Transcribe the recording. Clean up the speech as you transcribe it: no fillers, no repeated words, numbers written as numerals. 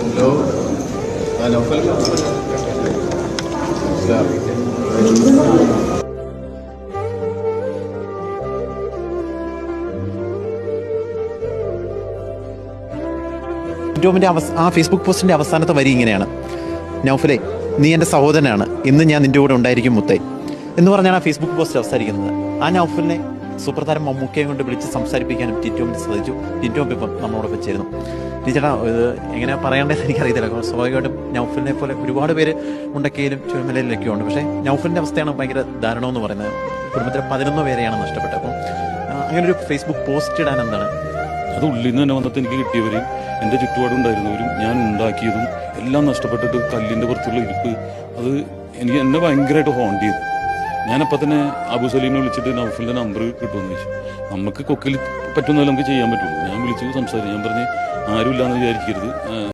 Hello Naufal ടോമിൻ്റെ ആ Facebook പോസ്റ്റിൻ്റെ അവസാനത്തെ വരി ഇങ്ങനെയാണ്: നൗഫലെ, നീ എൻ്റെ സഹോദരനാണ്, ഇന്ന് ഞാൻ നിൻ്റെ കൂടെ ഉണ്ടായിരിക്കും മുത്തേ എന്ന് പറഞ്ഞാണ് ആ ഫേസ്ബുക്ക് പോസ്റ്റ് അവസാനിക്കുന്നത്. ആ നൗഫലിനെ സൂപ്പർതാരം മമ്മൂക്കയെ കൊണ്ട് വിളിച്ച് സംസാരിപ്പിക്കാനും ടിറ്റോമിന് സാധിച്ചു. ടിറ്റോം ഇപ്പം നമ്മളോടൊപ്പം ചേരുന്നു. ടീച്ചറാ, ഇത് എങ്ങനെ പറയേണ്ടതെന്ന് എനിക്കറിയത്തില്ല. സ്വാഭാവികമായിട്ടും നൗഫലിനെ പോലെ ഒരുപാട് പേര് മുണ്ടക്കയിലും ചുമലയിലൊക്കെ ഉണ്ട്. പക്ഷേ നൗഫലിൻ്റെ അവസ്ഥയാണ് ഭയങ്കര ദാരുണമെന്ന് പറയുന്നത്. കുടുംബത്തിലെ 11 പേരെയാണ് നഷ്ടപ്പെട്ടത്. അപ്പം അങ്ങനെ ഒരു ഫേസ്ബുക്ക് പോസ്റ്റ് ഇടാൻ എന്താണ്? അത് ഉള്ളിൽ നിന്ന് തന്നെ വന്നിട്ട് എനിക്ക് കിട്ടിയവരെയും എൻ്റെ ചുറ്റുപാടുണ്ടായിരുന്നവരും ഞാൻ ഉണ്ടാക്കിയതും എല്ലാം നഷ്ടപ്പെട്ടിട്ട് കല്ലിൻ്റെ പുറത്തുള്ള ഇരിപ്പ്, അത് എന്നെ ഭയങ്കരമായിട്ട് ഹോണ്ട് ചെയ്തു. ഞാനപ്പോൾ തന്നെ അബു സലീമിനെ വിളിച്ചിട്ട് നൗഫലിൻ്റെ നമ്പർ കിട്ടുമെന്ന് ചോദിച്ചു. നമുക്ക് കൊക്കിൽ പറ്റുന്നതിൽ നമുക്ക് ചെയ്യാൻ പറ്റുള്ളൂ. ഞാൻ വിളിച്ച് സംസാരിച്ചു. ഞാൻ പറഞ്ഞ് ആരുമില്ലാന്ന് വിചാരിക്കരുത്,